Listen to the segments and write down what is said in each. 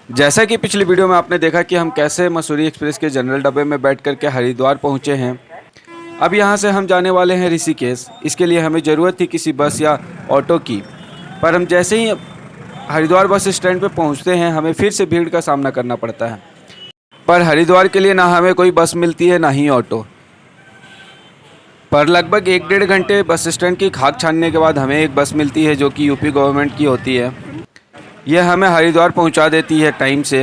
जैसा कि पिछली वीडियो में आपने देखा कि हम कैसे मसूरी एक्सप्रेस के जनरल डब्बे में बैठ कर के हरिद्वार पहुंचे हैं। अब यहां से हम जाने वाले हैं ऋषिकेश। इसके लिए हमें ज़रूरत थी किसी बस या ऑटो की, पर हम जैसे ही हरिद्वार बस स्टैंड पे पहुंचते हैं हमें फिर से भीड़ का सामना करना पड़ता है। पर हरिद्वार के लिए ना हमें कोई बस मिलती है ना ही ऑटो। पर लगभग 1-1.5 घंटे बस स्टैंड की खाक छानने के बाद हमें एक बस मिलती है जो कि यूपी गवर्नमेंट की होती है। यह हमें हरिद्वार पहुंचा देती है टाइम से।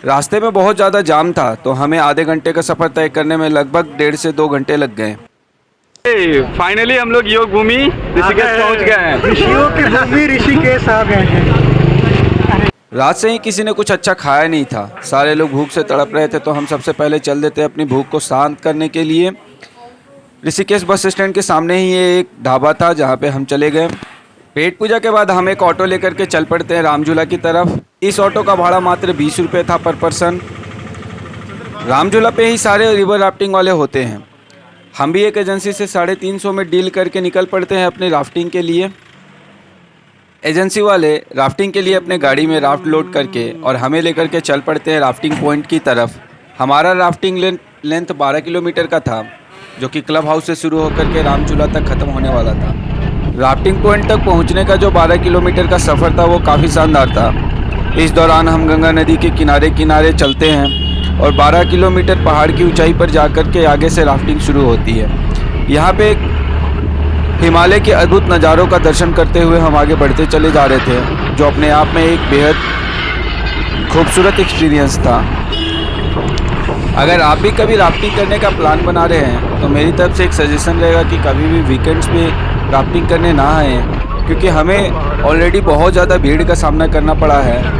रास्ते में बहुत ज़्यादा जाम था तो हमें आधे घंटे का सफ़र तय करने में लगभग 1.5 से 2 घंटे लग गए। फाइनली हम लोग योग भूमि ऋषिकेश पहुंच गए हैं। ऋषियों की भूमि ऋषिकेश आ गए हैं। रात से ही किसी ने कुछ अच्छा खाया नहीं था। सारे लोग भूख से तड़प रहे थे तो हम सबसे पहले चल देते अपनी भूख को शांत करने के लिए। ऋषिकेश बस स्टैंड के सामने ही ये एक ढाबा था जहाँ पे हम चले गए। पेट पूजा के बाद हम एक ऑटो लेकर के चल पड़ते हैं रामझूला की तरफ। इस ऑटो का भाड़ा मात्र 20 रुपये था पर पर्सन। रामझूला पे ही सारे रिवर राफ्टिंग वाले होते हैं। हम भी एक एजेंसी से 350 में डील करके निकल पड़ते हैं अपनी राफ्टिंग के लिए। एजेंसी वाले राफ्टिंग के लिए अपने गाड़ी में राफ्ट लोड करके और हमें लेकर के चल पड़ते हैं राफ्टिंग पॉइंट की तरफ। हमारा राफ्टिंग लेंथ 12 किलोमीटर का था जो कि क्लब हाउस से शुरू होकर के रामझूला तक ख़त्म होने वाला था। राफ्टिंग पॉइंट तक पहुंचने का जो 12 किलोमीटर का सफ़र था वो काफ़ी शानदार था। इस दौरान हम गंगा नदी के किनारे किनारे चलते हैं और 12 किलोमीटर पहाड़ की ऊंचाई पर जाकर के आगे से राफ्टिंग शुरू होती है। यहाँ पे हिमालय के अद्भुत नज़ारों का दर्शन करते हुए हम आगे बढ़ते चले जा रहे थे, जो अपने आप में एक बेहद खूबसूरत एक्सपीरियंस था। अगर आप भी कभी राफ्टिंग करने का प्लान बना रहे हैं तो मेरी तरफ से एक सजेशन रहेगा कि कभी भी वीकेंड्स पे राफ्टिंग करने ना आएँ, क्योंकि हमें ऑलरेडी बहुत ज़्यादा भीड़ का सामना करना पड़ा है।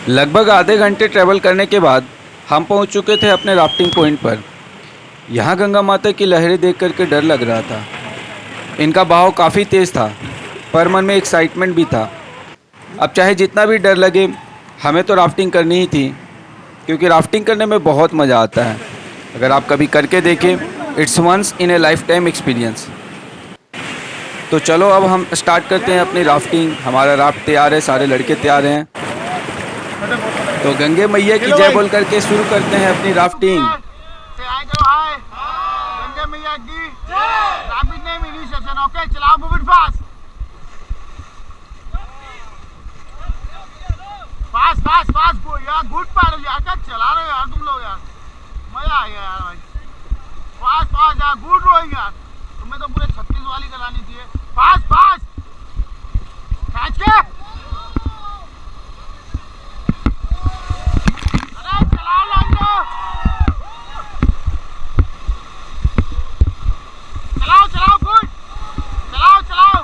लगभग आधे घंटे ट्रैवल करने के बाद हम पहुंच चुके थे अपने राफ्टिंग पॉइंट पर। यहाँ गंगा माता की लहरें देख करके डर लग रहा था। इनका बहाव काफ़ी तेज़ था पर मन में एक्साइटमेंट भी था। अब चाहे जितना भी डर लगे हमें तो राफ्टिंग करनी ही थी, क्योंकि राफ्टिंग करने में बहुत मज़ा आता है। अगर आप कभी करके देखें, it's once in a life time experience. तो चलो अब हम स्टार्ट करते हैं अपनी राफ्टिंग। हमारा राफ्ट तैयार है, सारे लड़के तैयार हैं। तो गंगे मैया की जय बोल करके शुरू करते हैं अपनी राफ्टिंग। गंगे मैया की राफ्टिंग नेम इनिशिएशन। ओके, चलाओ, move it fast fast fast fast यार। गुड पैडल यार, क्या चला रहे हो यार तुम लोग यार, मजा आ गया यार भाई। फास्ट फास्ट यार, गुड रोइंग यार। तुम्हें तो पूरे 36 वाली चलानी चाहिए। फास्ट फास्ट खींच के चलाओ चलाओ, गुड, चलाओ चलाओ।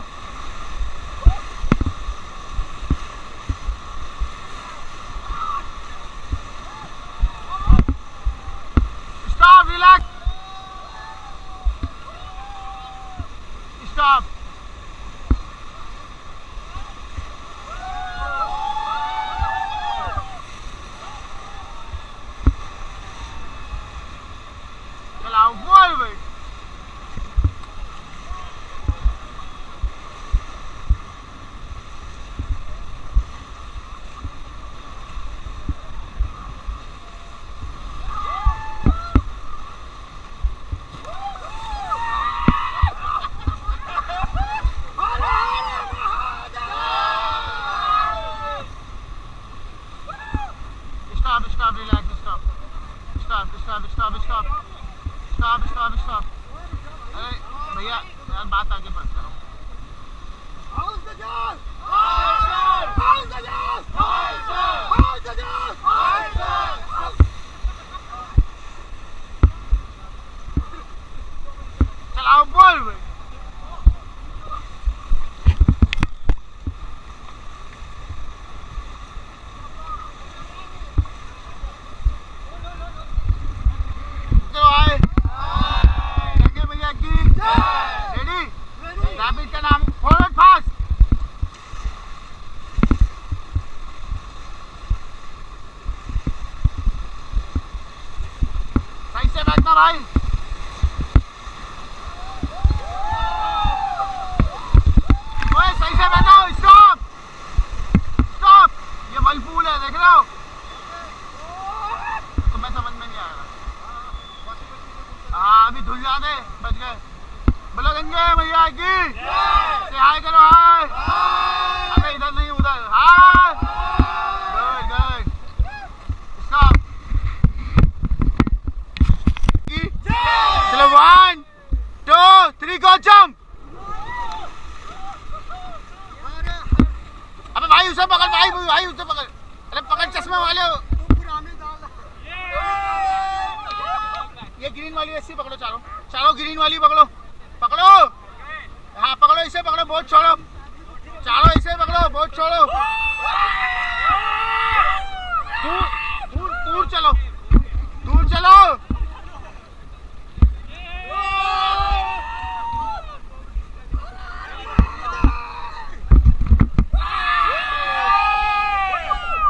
Stop, relax, stop. करना भाई। ओए सही से बैठो। Stop stop. ये वलपूल है, देख रहे हो? तुम्हें समझ में नहीं आएगा। हाँ अभी धुल जा दे, बच गए। बोलो गंगे मैया की से हाय करो। हाय। अबे इधर नहीं उधर। हाय। Good good. स्टॉप। चलो 1 2 3 गो जंप। अबे भाई उसे पकड़ भाई, भाई उसे पकड़। अरे पकड़ चश्मे वाले हो। ये ग्रीन वाली रस्सी पकड़ो। चारों चारों ग्रीन वाली पकड़ो। पकड़ो। हाँ पकड़ो, इसे पकड़ो, बहुत छोड़ो। चारों इसे पकड़ो, बहुत छोड़ो। दूर दूर दूर चलो, दूर चलो।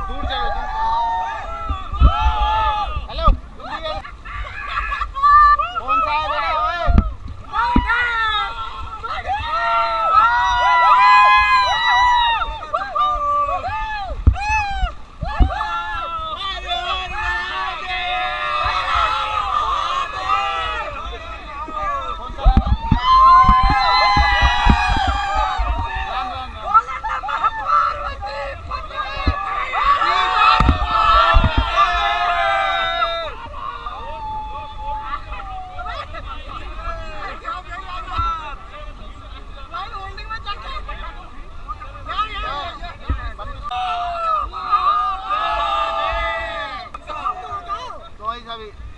दूर चलो, दूर चलो। हेलो कौन सा है बेटा? ओए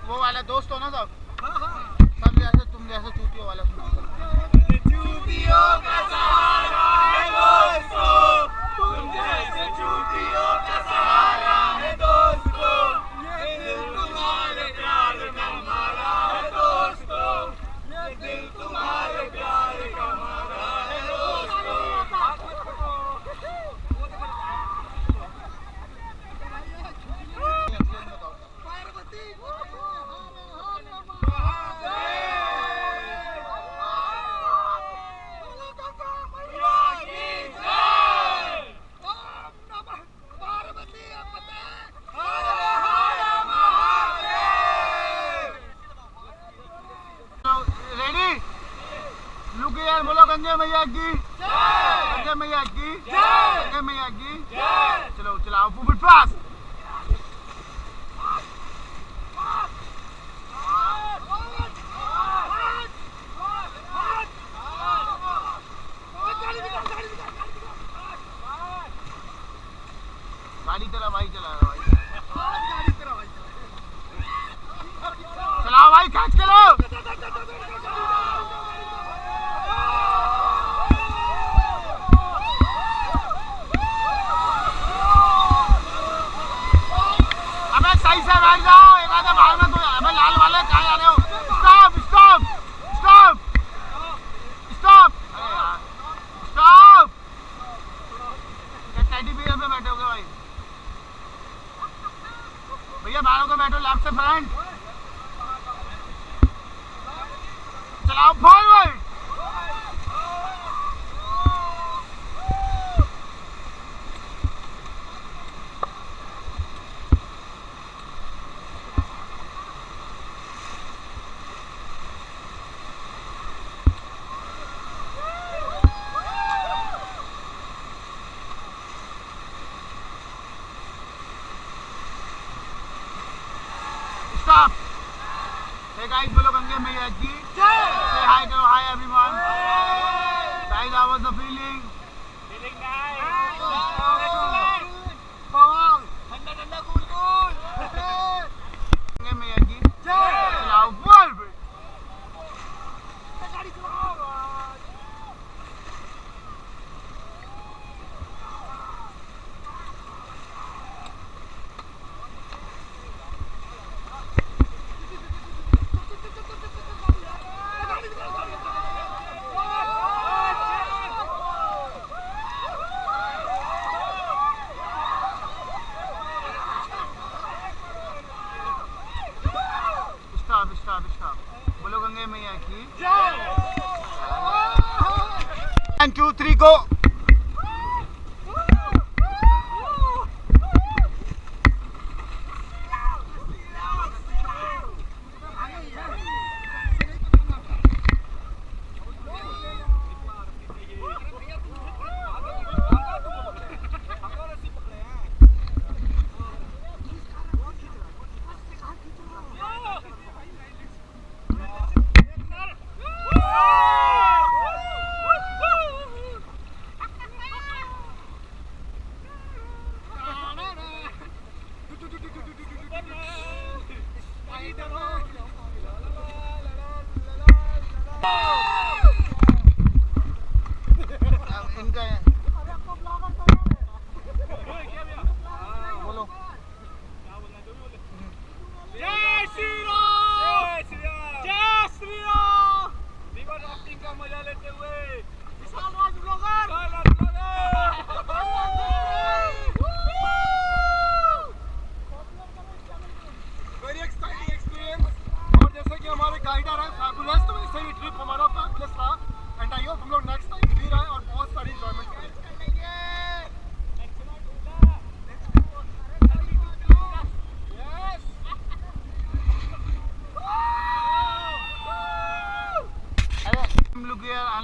वो वाला दोस्त हो ना सब। सब जैसे तुम जैसे चूतियों वाला चूतियों का सहारा है दोस्तों, तुम जैसे चूतियों का सहारा है दोस्तों, ये दिल तुम्हारे प्यार का मारा है दोस्तों, ये दिल तुम्हारे प्यार का मारा है दोस्तों। बोलो गंगे मैया की गंगे मैया की गंगे मैया की। चलो चलाओ फुट फास्ट। गाड़ी तेरा भाई चलाएगा भाई। चलाओ भाई, खींच के लो। सही से बैठ जाओ। एक आधे बाहर में तो अबे लाल वाले कहाँ जा रहे हो? Stop stop stop stop. अरे यार स्टॉप। टेडी बियर पे बैठोगे भाई? भैया बाहर को बैठो, लेफ्ट से फ्रंट। चलाओ फॉरवर्ड। Stop. Hey guys, बोलो गंगे मैया की जय। Say hi करो, hi everyone. Guys, how was the feeling? Feeling nice. ठंडा ठंडा कूल कूल। गंगे मैया की जय। चलाओ बोल। गाड़ी चलाओ। की 1 2 3 गो।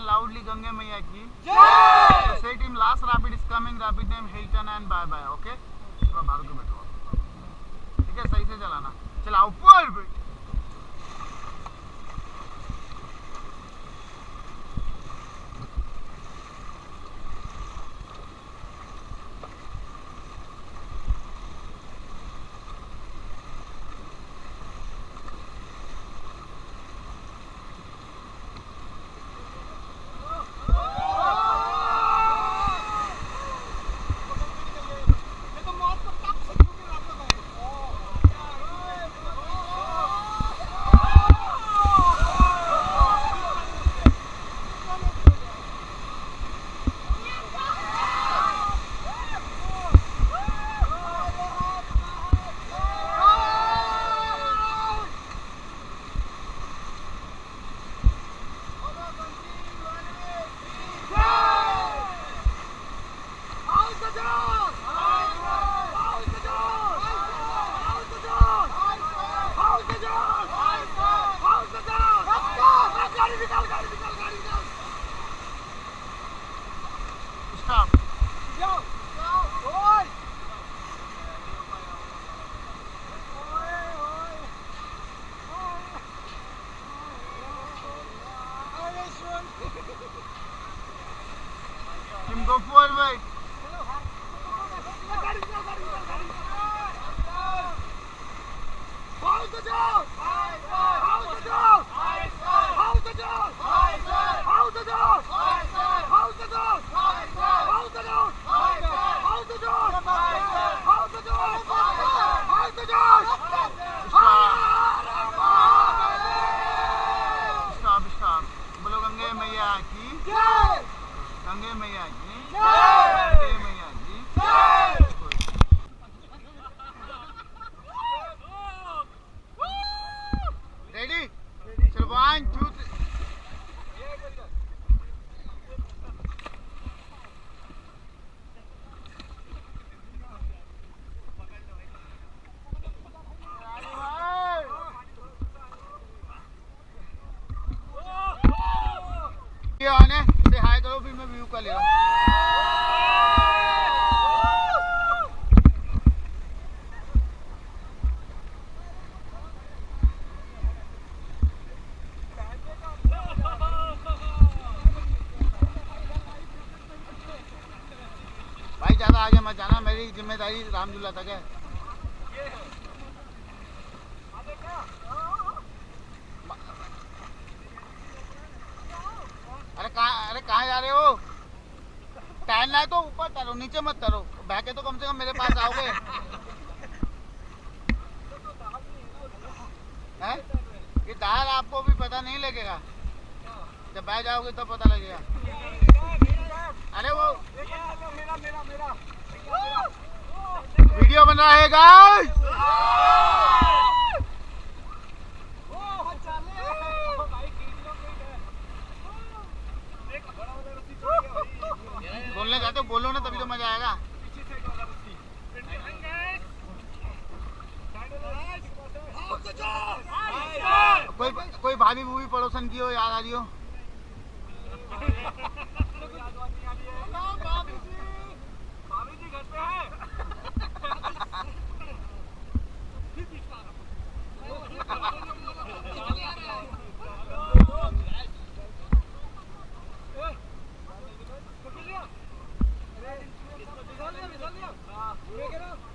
Loudly गंगे मैया की जय। Say team last rapid is coming, rapid name Hilton and bye bye, okay? थोड़ा बाहर को बैठो, ठीक है, सही से चलाना, चलाओ ऊपर भाई। Team go forward. Hold the door. Hold the door. Hold the door. Hold the door. Hold the door. Hold the door. Hold the door. Hold the door. Hold the door. Stop. बोलो गंगे मैया की जय। गंगे मैया की जय। गंगे मैया की जय। रेडी? चलो 1 2 3। आने से हाय करो, फिर मैं व्यू कर ले रहा हूँ। भाई ज्यादा आगे मत जाना, मेरी जिम्मेदारी रामझूला तक है। अरे कहाँ जा रहे हो? टहलना है तो ऊपर तरो, नीचे मत तरो, बहके तो कम से कम मेरे पास आओगे। हैं? ये दाल आपको भी पता नहीं लगेगा, जब बह जाओगे तो पता लगेगा। अरे वो वीडियो बन रहा है गाइस। जाते हो बोलो ना, तभी तो मजा आएगा। कोई भाभी भूभी पड़ोसन की हो, याद आ रही हो? भाभी जी घर पे है।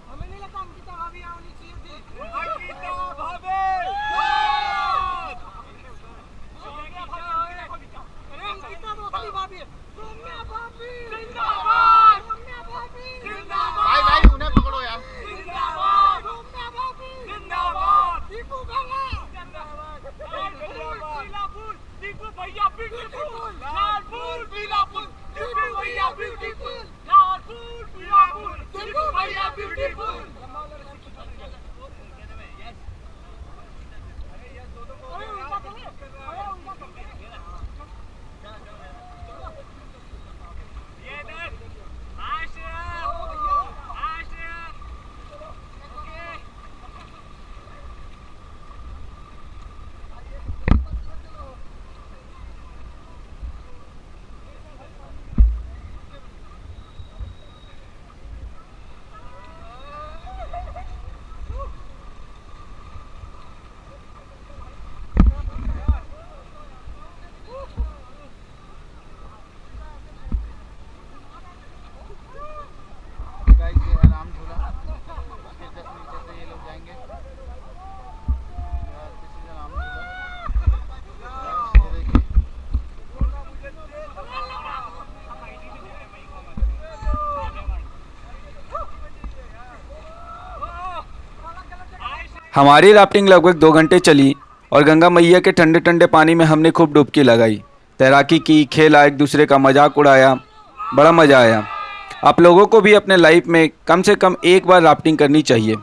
हमें नहीं लगता अंकिता भाभी आनी चाहिए थी। अंकिता भाभी अंकिता तो असली भाभी है। रम्या भाभी जिंदाबाद, रम्या भाभी जिंदाबाद। भाई उन्हें पकड़ो यार। जिंदाबाद रम्या भाभी जिंदाबाद, दीपू भैया जिंदाबाद, पीला फूल दीपू भैया ब्यूटीफुल, लाल फूल पीला फूल दीपू भैया ब्यूटीफुल, लाल फूल पीला फूल दीपू भैया ब्यूटीफुल। हमारी राफ्टिंग लगभग 2 घंटे चली और गंगा मैया के ठंडे ठंडे पानी में हमने खूब डुबकी लगाई, तैराकी की, खेला, एक दूसरे का मजाक उड़ाया, बड़ा मज़ा आया। आप लोगों को भी अपने लाइफ में कम से कम एक बार राफ्टिंग करनी चाहिए।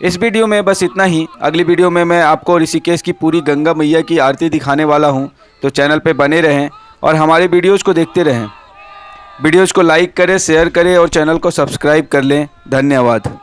इस वीडियो में बस इतना ही। अगली वीडियो में मैं आपको ऋषिकेश की पूरी गंगा मैया की आरती दिखाने वाला हूँ, तो चैनल पे बने रहें और हमारे वीडियोज़ को देखते रहें। वीडियोज़ को लाइक करें, शेयर करें और चैनल को सब्सक्राइब कर लें। धन्यवाद।